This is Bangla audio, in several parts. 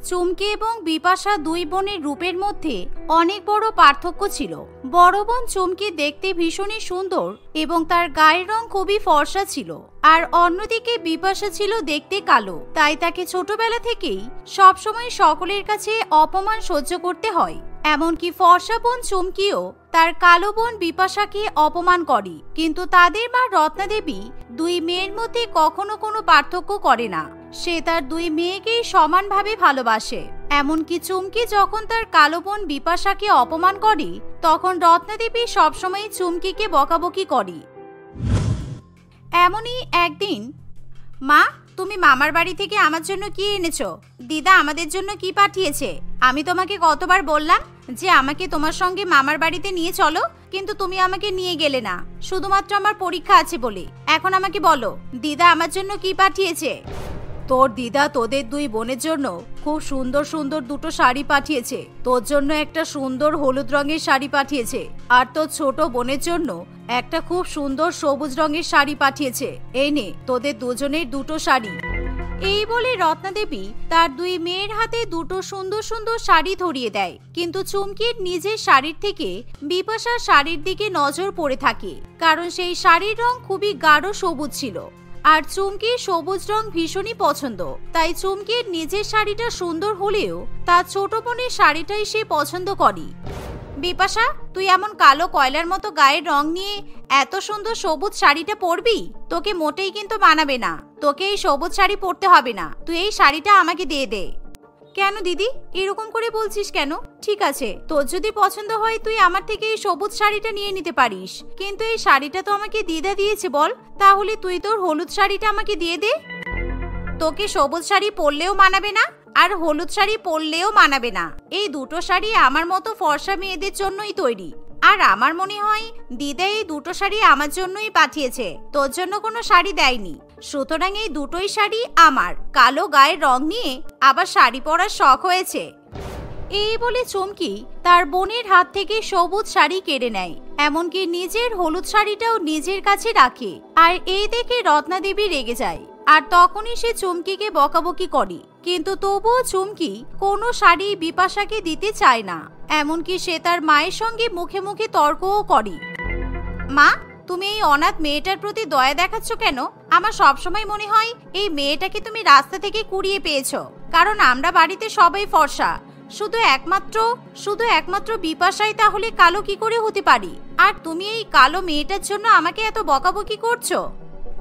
চুমকি এবং বিপাশা দুই বোনের রূপের মধ্যে অনেক বড় পার্থক্য ছিল। বড় বোন চুমকি দেখতে ভীষণই সুন্দর এবং তার গায়ের রং খুবই ফর্সা ছিল, আর অন্যদিকে বিপাশা ছিল দেখতে কালো। তাই তাকে ছোটবেলা থেকেই সবসময় সকলের কাছে অপমান সহ্য করতে হয়। এমনকি ফর্সা বোন চুমকিও তার কালো বোন বিপাশাকে অপমান করে, কিন্তু তাদের মা রত্নাদেবী দুই মেয়ের মধ্যে কখনো কোনো পার্থক্য করে না। সে তার দুই মেয়েকেই সমানভাবে ভালোবাসে। এমনকি চুমকি যখন তার কালো বোন বিপাশাকে অপমান করে, তখন রত্নাদেবী সবসময় চুমকিকে বকাবকি করে। এমনই একদিন, মা, তুমি মামার বাড়ি থেকে আমার জন্য কি এনেছো? দিদা আমাদের জন্য কি পাঠিয়েছে? আমি তোমাকে কতবার বললাম যে আমাকে তোমার সঙ্গে মামার বাড়িতে নিয়ে চলো, কিন্তু তুমি আমাকে নিয়ে গেলে না, শুধুমাত্র আমার পরীক্ষা আছে বলে। এখন আমাকে বলো, দিদা আমার জন্য কি পাঠিয়েছে? তোর দিদা তোদের দুই বোনের জন্য খুব সুন্দর সুন্দর দুটো শাড়ি পাঠিয়েছে। তোর জন্য একটা সুন্দর হলুদ রঙের শাড়ি পাঠিয়েছে, আর তোর ছোট বোনের জন্য একটা খুব সুন্দর সবুজ রঙের শাড়ি পাঠিয়েছে। এই নে তোদের দুজনের দুটো শাড়ি। এই বলে রত্নাদেবী তার দুই মেয়ের হাতে দুটো সুন্দর সুন্দর শাড়ি ধরিয়ে দেয়। কিন্তু চুমকির নিজের শাড়ির থেকে বিপাশার শাড়ির দিকে নজর পড়ে থাকে, কারণ সেই শাড়ির রং খুবই গাঢ় সবুজ ছিল, আর চুমকির সবুজ রং ভীষণই পছন্দ। তাই চুমকির নিজের শাড়িটা সুন্দর হলেও তার ছোট বোনের শাড়িটাই সে পছন্দ করে। বিপাশা, তুই এমন কালো কয়লার মতো গায়ের রং নিয়ে এত সুন্দর সবুজ শাড়িটা পরবি? তোকে মোটেই কিন্তু মানাবে না। তোকে এই সবুজ শাড়ি পরতে হবে না, তুই এই শাড়িটা আমাকে দিয়ে দে। কেন দিদি, এরকম করে বলছিস কেন? ঠিক আছে, তোর যদি পছন্দ হয় তুই আমার থেকে এই সবুজ শাড়িটা নিয়ে নিতে পারিস, কিন্তু এই শাড়িটা তো আমাকে দিদা দিয়েছে। বল, তাহলে তুই তোর হলুদ শাড়িটা আমাকে দিয়ে দে। তোকে সবুজ শাড়ি পরলেও মানাবে না, আর হলুদ শাড়ি পরলেও মানাবে না। এই দুটো শাড়ি আমার মতো ফর্সা মেয়েদের জন্যই তৈরি, আর আমার মনে হয় দিদা এই দুটো শাড়ি আমার জন্যই পাঠিয়েছে, তোর জন্য কোনো শাড়ি দেয়নি। সুতরাং এই দুটোই শাড়ি আমার। কালো গায়ের রং নিয়ে আবার শাড়ি পরার শখ হয়েছে। এই বলে চুমকি তার বোনের হাত থেকে সবুজ শাড়ি কেড়ে নেয়, এমনকি নিজের হলুদ শাড়িটাও নিজের কাছে রাখে। আর এই দেখে রত্নাদেবী রেগে যায়, আর তখনই সে চুমকিকে বকাবকি করে। কিন্তু তবুও চুমকি কোনো শাড়ি বিপাশাকে দিতে চায় না, এমনকি সে তার মায়ের সঙ্গে মুখে মুখে তর্কও করে। মা, তুমি এই অনাথ মেয়েটার প্রতি দয়া দেখাচ্ছ কেন? আমার সবসময় মনে হয় এই মেয়েটাকে তুমি রাস্তা থেকে কুড়িয়ে পেয়েছো, কারণ আমরা বাড়িতে সবাই ফর্সা, শুধু একমাত্র বিপাশাই তাহলে কালো কি করে হতে পারি? আর তুমি এই কালো মেয়েটার জন্য আমাকে এত বকাবকি করছো।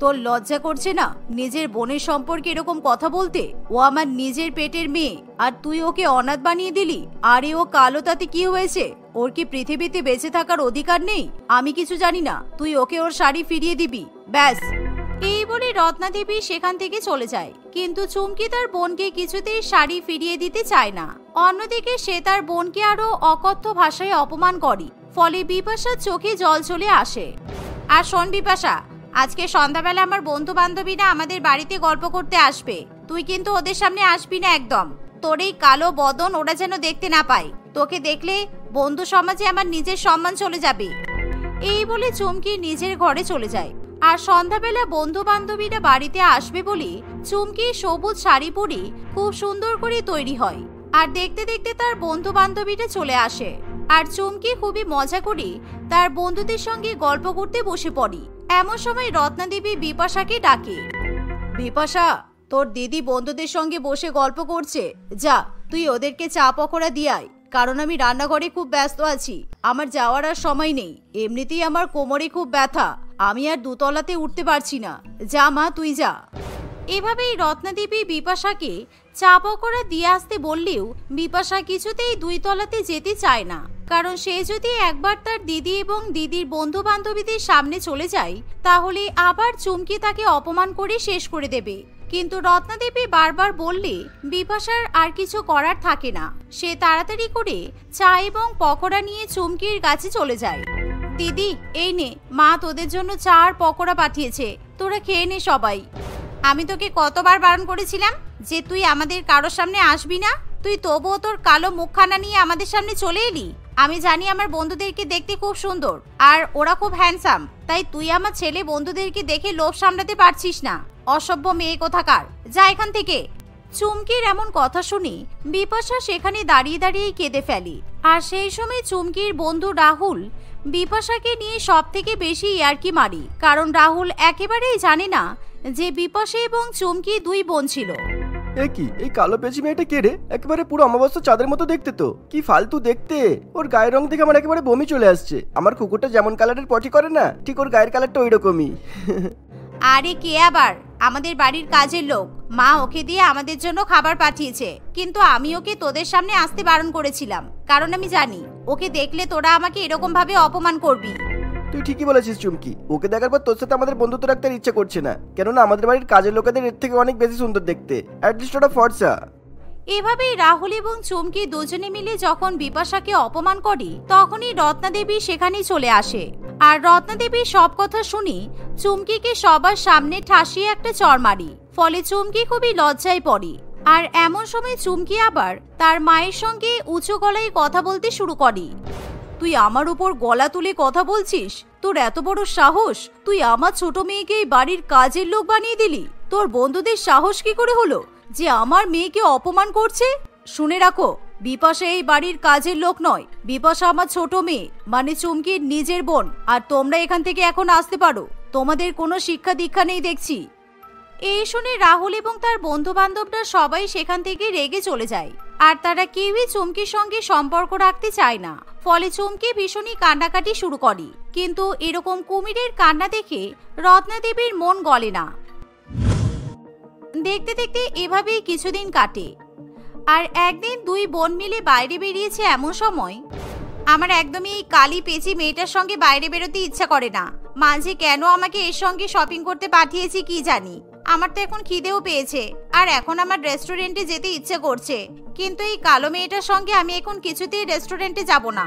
তোর লজ্জা করছে না নিজের বোনের সম্পর্কে এরকম কথা বলতে? ও আমার নিজের পেটের মেয়ে, আর তুই ওকে অনাথ বানিয়ে দিলি। আরে ও কালো তাতে কি হয়েছে? ওর কি পৃথিবীতে বেঁচে থাকার অধিকার নেই? আমি কিছু জানি না, তুই ওকে ওর শাড়ি ফিরিয়ে দিবি, ব্যাস। এই বলে রত্নাদেবী সেখান থেকে চলে যায়, কিন্তু চুমকি তার বোনকে কিছুতেই শাড়ি ফিরিয়ে দিতে চায় না। অন্যদিকে সে তার বোনকে আরো অকথ্য ভাষায় অপমান করে, ফলে বিপাশার চোখে জল চলে আসে। আর শোন বিপাশা, আজকে সন্ধ্যাবেলা আমার বন্ধু বান্ধবীরা আমাদের বাড়িতে গল্প করতে আসবে, তুই কিন্তু ওদের সামনে আসবি না একদম। তোর এই কালো বদন ওরা যেন দেখতে না পায়। তোকে দেখলে বন্ধু সমাজে আমার নিজের সম্মান চলে যাবে। এই বলে চুমকি নিজের ঘরে চলে যায়। আর সন্ধ্যাবেলা বন্ধু বান্ধবীরা বাড়িতে আসবে বলে চুমকি সবুজ শাড়ি পরে খুব সুন্দর করে তৈরি হয়। আর দেখতে দেখতে তার বন্ধু বান্ধবীরা চলে আসে, আর চুমকি খুবই মজা করে তার বন্ধুদের সঙ্গে গল্প করতে বসে পড়ে। এমন সময় রত্নাদেবী বিপাশাকে ডাকে। বিপাশা, তোর দিদি বন্ধুদের সঙ্গে বসে গল্প করছে, যা তুই ওদেরকে চা পকোড়া দিয়ে আয়, কারণ আমি রান্নাঘরে খুব ব্যস্ত আছি, আমার যাওয়ার আর সময় নেই। এমনিতেই আমার কোমরে খুব ব্যথা, আমি আর দুতলাতে উঠতে পারছি না। যা মা, তুই যা। এভাবেই রত্নাদেবী বিপাশাকে চা পকোড়া দিয়ে আসতে বললেও বিপাশা কিছুতেই দুই তলাতে যেতে চায় না, কারণ সে যদি একবার তার দিদি এবং দিদির বন্ধু বান্ধবীদের সামনে চলে যায় তাহলে আবার চুমকি তাকে অপমান করে শেষ করে দেবে। কিন্তু রত্নাদেবী বারবার বললে বিপাশার আর কিছু করার থাকে না। সে তাড়াতাড়ি করে চা এবং পকোড়া নিয়ে চুমকির কাছে চলে যায়। দিদি, এই নে, মা তোদের জন্য চা আর পকোড়া পাঠিয়েছে, তোরা খেয়ে নে সবাই। আমি তোকে কতবার বারণ করেছিলাম যে তুই আমাদের কারোর সামনে আসবি না, তুই তবুও তোর কালো মুখখানা নিয়ে আমাদের সামনে চলে এলি। আমি জানি আমার বন্ধুদেরকে দেখতে খুব সুন্দর আর ওরা খুব হ্যান্ডসাম, তাই তুই আমার ছেলে বন্ধুদেরকে দেখে লোভ সামলাতে পারছিস না। অসভ্য মেয়ে কোথাকার, যা এখান থেকে। চুমকির এমন কথা শুনে বিপাশা সেখানে দাঁড়িয়ে দাঁড়িয়ে কেঁদে ফেলে। আর সেই সময় চুমকির বন্ধু রাহুল বিপাশাকে নিয়ে সব থেকে বেশি ইয়ার্কি মারি, কারণ রাহুল একেবারেই জানে না যে বিপাশা এবং চুমকি দুই বোন ছিল। কি এই কালো পেঁচি মেয়েটা কে রে? একেবারে পুরো অমাবস্যা চাঁদের মতো দেখতে তো, কি ফালতু দেখতে। ওর গায়ের রং দেখে আমার একেবারে বমি চলে আসছে। আমার কুকুরটা যেমন কালারের পটি করে না, ঠিক ওর গায়ের কালারটা ওই রকমই। আরে কে আবার? আমাদের বাড়ির কাজের লোক, মা ওকে দিয়ে আমাদের জন্য খাবার পাঠিয়েছে। কিন্তু আমি ওকে তোদের সামনে আসতে বারণ করেছিলাম, কারণ আমি জানি ওকে দেখলে তোরা আমাকে এরকম ভাবে অপমান করবি। তুই ঠিকই বলেছিস চুমকি, ওকে দেখার পর তোর সাথে আমাদের বন্ধুত্ব রাখতে ইচ্ছে করছে না, কেননা আমাদের বাড়ির কাজের লোকেদের এর থেকে অনেক বেশি সুন্দর দেখতে, অ্যাটলিস্ট ওটা ফর্সা। এভাবেই রাহুল এবং চুমকি দুজনে মিলে যখন বিপাশাকে অপমান করে, তখনই রত্নাদেবী সেখানে চলে আসে। আর রত্নাদেবী সব কথা শুনি চুমকিকে সবার সামনে ঠাসিয়ে একটা চড় মারি, ফলে চুমকি খুবই লজ্জায় পড়ে। আর এমন সময় চুমকি আবার তার মায়ের সঙ্গে উঁচু গলায় কথা বলতে শুরু করে। তুই আমার উপর গলা তুলে কথা বলছিস? তোর এত বড় সাহস! তুই আমার ছোট মেয়েকে বাড়ির কাজের লোক বানিয়ে দিলি। তোর বন্ধুদের সাহস কি করে হলো যে আমার মেয়েকে অপমান করছে? শুনে রাখো, বিপাশা এই বাড়ির কাজের লোক নয়, বিপাশা আমার ছোট মেয়ে, মানে চুমকির নিজের বোন। আর তোমরা এখান থেকে এখন আসতে পারো, তোমাদের কোনো শিক্ষা দীক্ষা নেই দেখছি। এই শুনে রাহুল এবং তার বন্ধু বান্ধবরা সবাই সেখান থেকে রেগে চলে যায়। আর তারা কেউই চুমকির সঙ্গে সম্পর্ক রাখতে চায় না, ফলে চুমকি ভীষণই কান্নাকাটি শুরু করে। কিন্তু এরকম কুমিরের কান্না দেখে রত্নাদেবীর মন গলে না। দেখতে দেখতে এভাবেই কিছুদিন কাটে। আর একদিন দুই বোন মিলে বাইরে বেরিয়েছে। এমন সময় আমার একদমই এই কালি পেঁচি মেয়েটার সঙ্গে বাইরে বেরোতে ইচ্ছা করে না। মাঝে কেন আমাকে এর সঙ্গে শপিং করতে পাঠিয়েছি কি জানি। আমার তো এখন খিদেও পেয়েছে, আর এখন আমার রেস্টুরেন্টে যেতে ইচ্ছে করছে, কিন্তু এই কালো মেয়েটার সঙ্গে আমি এখন কিছুতেই রেস্টুরেন্টে যাব না।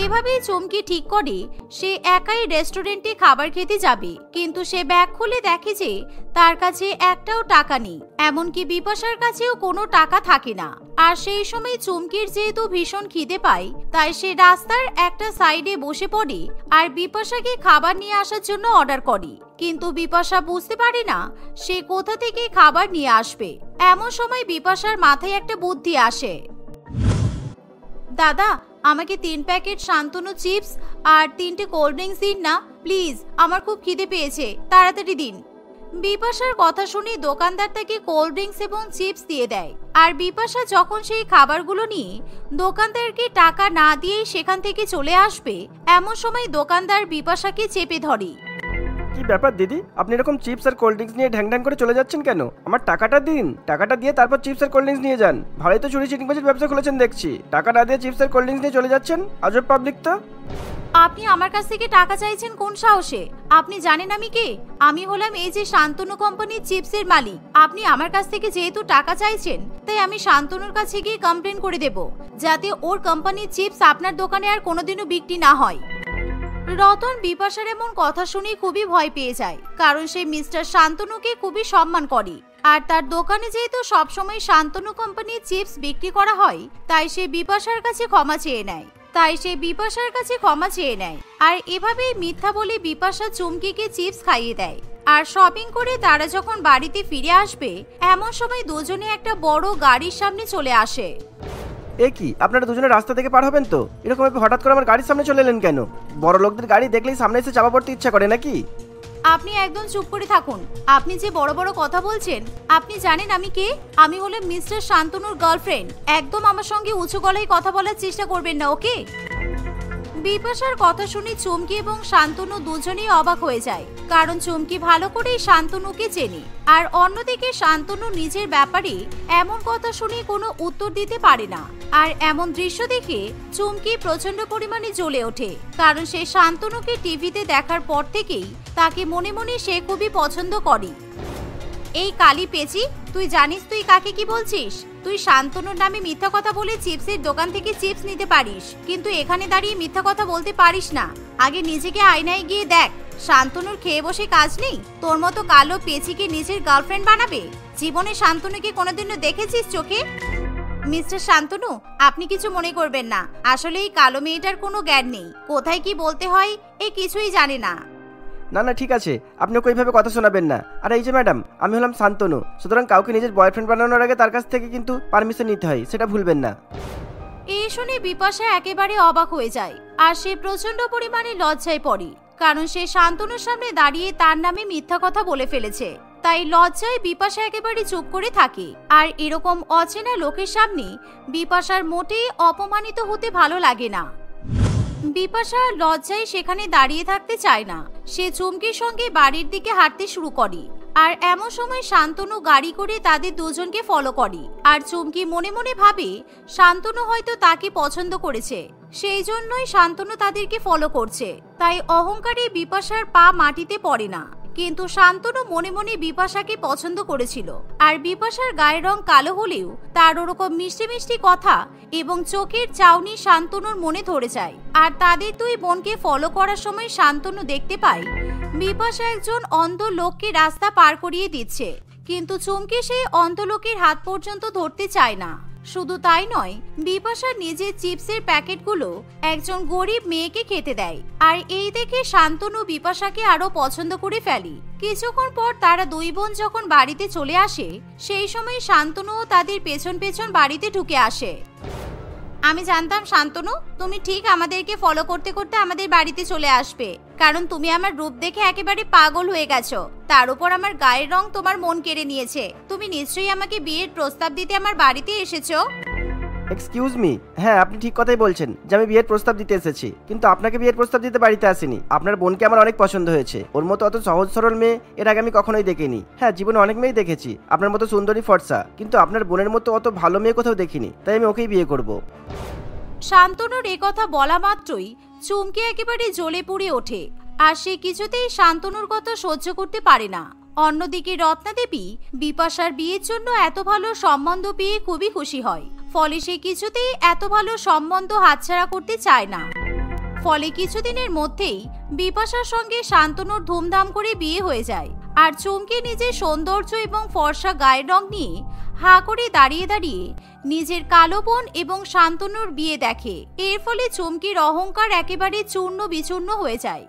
এভাবেই চুমকি ঠিক করে সে একাই রেস্টুরেন্টে খাবার খেতে যাবে। কিন্তু সে ব্যাগ খুলে দেখে যে তার কাছে একটাও টাকা নেই, এমনকি বিপাশার কাছেও কোনো টাকা থাকে না। আর সেই সময় চুমকির যেহেতু ভীষণ খিদে পায়, তাই সে রাস্তার একটা সাইডে বসে পড়ে আর বিপাশাকে খাবার নিয়ে আসার জন্য অর্ডার করে। কিন্তু বিপাশা বুঝতে পারে না সে কোথা থেকে খাবার নিয়ে আসবে। এমন সময় বিপাশার মাথায় একটা বুদ্ধি আসে। দাদা, আমাকে 3 প্যাকেট শান্তনু চিপস আর 3টে কোল্ড ড্রিঙ্কস দিন না প্লিজ, আমার খুব খিদে পেয়েছে, তাড়াতাড়ি দিন। বিপাশার কথা শুনে দোকানদার তাকে কোল্ড ড্রিঙ্কস এবং চিপস দিয়ে দেয়। আর বিপাশা যখন সেই খাবারগুলো নিয়ে দোকানদারকে টাকা না দিয়েই সেখান থেকে চলে আসবে, এমন সময় দোকানদার বিপাশাকে চেপে ধরে। কি ব্যাপার দিদি, আপনি এরকম চিপস আর কোল্ড ড্রিঙ্কস নিয়ে ঢ্যাং ঢ্যাং করে চলে যাচ্ছেন কেন? আমার টাকাটা দিন, টাকাটা দিয়ে তারপর চিপস আর কোল্ড ড্রিঙ্কস নিয়ে যান। ভালোই তো চুরি চিটিংবাজির ব্যবসা খুলেছেন দেখছি, টাকা না দিয়ে চিপস আর কোল্ড ড্রিঙ্কস নিয়ে চলে যাচ্ছেন, আজব পাবলিক তো। আপনি আমার কাছ থেকে টাকা চাইছেন কোন সাহসে? আপনি জানেন আমি কে? আমি হলাম এই যে শান্তনু কোম্পানির চিপসের মালিক। আপনি আমার কাছ থেকে যেহেতু টাকা চাইছেন, তাই আমি শান্তনুর কাছে গিয়ে কমপ্লেন করে দেব, যাতে ওর কোম্পানির চিপস আপনার দোকানে আর কোনোদিনও বিক্রি না হয়। রতন বিপাশার এমন কথা শুনে খুবই ভয় পেয়ে যায়, কারণ সে মিস্টার শান্তনুকে খুবই সম্মান করে। আর তার দোকানে যেহেতু সবসময় শান্তনু কোম্পানির চিপস বিক্রি করা হয়, তাই সে বিপাশার কাছে ক্ষমা চেয়ে নেয়। আর এভাবেই মিথ্যা বলে বিপাশা চুমকিকে চিপস খাইয়ে দেয়। আর শপিং করে তারা যখন বাড়িতে ফিরে আসবে, এমন সময় দুজনে একটা বড় গাড়ির সামনে চলে আসে। কি আপনারা দুজনে রাস্তা থেকে পার হবেন তো? এরকম হঠাৎ করে আমার গাড়ির সামনে চলে এলেন কেন? বড় লোকদের গাড়ি দেখলেই সামনে এসে চাপা পড়তে ইচ্ছা করে নাকি? আপনি একদম চুপ করে থাকুন। আপনি যে বড় বড় কথা বলছেন, আপনি জানেন আমি কে? আমি হলাম মিস্টার শান্তনুর গার্লফ্রেন্ড। একদম আমার সঙ্গে উঁচু গলায় কথা বলার চেষ্টা করবেন না, ওকে? বিপাশার কথা শুনে চুমকি এবং শান্তনু দুজনেই অবাক হয়ে যায়, কারণ চুমকি ভালো করেই শান্তনুকে চেনে। আর অন্যদিকে শান্তনু নিজের ব্যাপারে এমন কথা শুনে কোনো উত্তর দিতে পারে না। আর এমন দৃশ্য দেখে চুমকি প্রচন্ড পরিমাণে জ্বলে ওঠে, কারণ সে শান্তনুকে টিভিতে দেখার পর থেকেই তাকে মনে মনে সে খুবই পছন্দ করে। এই কালি পেঁচি, তুই জানিস তুই কাকে কি বলছিস? তুই শান্তনুর নামে মিথ্যা কথা বলে চিপসের দোকান থেকে চিপস নিতে পারিস, কিন্তু এখানে দাঁড়িয়ে মিথ্যা কথা বলতে পারিস না। আগে নিজেকে আয়নায় গিয়ে দেখ, শান্তনুর খেয়ে বসে কাজ নেই? তোর মতো কালো পেঁচিকে নিজের গার্লফ্রেন্ড বানাবে? জীবনে শান্তনুকে কোনোদিনও দেখেছিস চোখে? মিস্টার শান্তনু, আপনি কিছু মনে করবেন না, আসলে এই কালো মেয়েটার কোনো জ্ঞান নেই, কোথায় কি বলতে হয় এ কিছুই জানে না। না না ঠিক আছে, আপনি ওকে ওইভাবে কথা শোনাবেন না। আর এই যে ম্যাডাম, আমি হলাম শান্তনু, সুতরাং কাউকে নিজের বয়ফ্রেন্ড বানানোর আগে তার কাছ থেকে কিন্তু পারমিশন নিতে হয়, সেটা ভুলবেন না। এই শুনে বিপাশা একেবারে অবাক হয়ে যায় আর সে প্রচন্ড পরিমাণে লজ্জায় পড়ে, কারণ সে শান্তনুর সামনে দাঁড়িয়ে তার নামে মিথ্যা কথা বলে ফেলেছে। তাই লজ্জায় বিপাশা একেবারে চুপ করে থাকে। আর এরকম অচেনা লোকের সামনে বিপাশার মোটেই অপমানিত হতে ভালো লাগে না। বিপাশা লজ্জায় সেখানে দাঁড়িয়ে থাকতে চায় না, সে চুমকির সঙ্গে বাড়ির দিকে হাঁটতে শুরু করে। আর এমন সময় শান্তনু গাড়ি করে তাদের দুজনকে ফলো করে। আর চুমকি মনে মনে ভাবে শান্তনু হয়তো তাকে পছন্দ করেছে, সেই জন্যই শান্তনু তাদেরকে ফলো করছে। তাই অহংকারে বিপাশার পা মাটিতে পড়ে না। কিন্তু শান্তনু মনে মনে বিপাশাকে পছন্দ করেছিল। আর বিপাশার গায়ের রং কালো হলেও তার ওরকম মিষ্টি মিষ্টি কথা এবং চোখের চাউনি শান্তনুর মনে ধরে যায়। আর তাদের দুই বোনকে ফলো করার সময় শান্তনু দেখতে পায় বিপাশা একজন অন্ধ লোককে রাস্তা পার করিয়ে দিচ্ছে, কিন্তু চুমকি সেই অন্ধ লোকের হাত পর্যন্ত ধরতে চায় না। শুধু তাই নয়, বিপাশা নিজের চিপসের প্যাকেটগুলো একজন গরিব মেয়েকে খেতে দেয়। আর এই দেখে শান্তনু বিপাশাকে আরো পছন্দ করে ফেলে। কিছুক্ষণ পর তারা দুই বোন যখন বাড়িতে চলে আসে, সেই সময় শান্তনুও তাদের পেছন পেছন বাড়িতে ঢুকে আসে। আমি জানতাম শান্তনু, তুমি ঠিক আমাদেরকে ফলো করতে করতে আমাদের বাড়িতে চলে আসবে, কারণ তুমি আমার রূপ দেখে একেবারে পাগল হয়ে গেছো। তার উপর আমার গায়ের রং তোমার মন কেড়ে নিয়েছে। তুমি নিশ্চয়ই আমাকে বিয়ের প্রস্তাব দিতে আমার বাড়িতে এসেছো। এক্সকিউজ মি, হ্যাঁ আপনি ঠিক কথাই বলছেন যে আমি বিয়ের প্রস্তাব দিতে এসেছি, কিন্তু আপনাকে বিয়ের প্রস্তাব দিতে বাড়িতে আসিনি। আপনার বোনকে আমার অনেক পছন্দ হয়েছে, ওর মতো অত সহজ সরল মেয়ে এর আগে আমি কখনোই দেখিনি। হ্যাঁ জীবনে অনেক মেয়েই দেখেছি আপনার মতো সুন্দরী ফর্সা, কিন্তু আপনার বোনের মতো অত ভালো মেয়ে কোথাও দেখিনি, তাই আমি ওকেই বিয়ে করব। শান্তনুর এ কথা বলা মাত্রই চুমকি একেবারে জ্বলে পুড়ে ওঠে। আর সে কিছুতেই শান্তনুর কথা সহ্য করতে পারে না। অন্যদিকে রত্নাদেবী বিপাশার বিয়ের জন্য এত ভালো সম্বন্ধ পেয়ে খুবই খুশি হয়। ফলে সে কিছুতেই এত ভালো সম্বন্ধ হাতছাড়া করতে চায় না। ফলে কিছুদিনের মধ্যেই বিপাশার সঙ্গে শান্তনুর ধুমধাম করে বিয়ে হয়ে যায়। আর চুমকি নিজের সৌন্দর্য এবং ফর্সা গায়ের রং নিয়ে হা করে দাঁড়িয়ে দাঁড়িয়ে নিজের কালো বোন এবং শান্তনুর বিয়ে দেখে। এর ফলে চুমকির অহংকার একেবারে চূর্ণ বিচূর্ণ হয়ে যায়।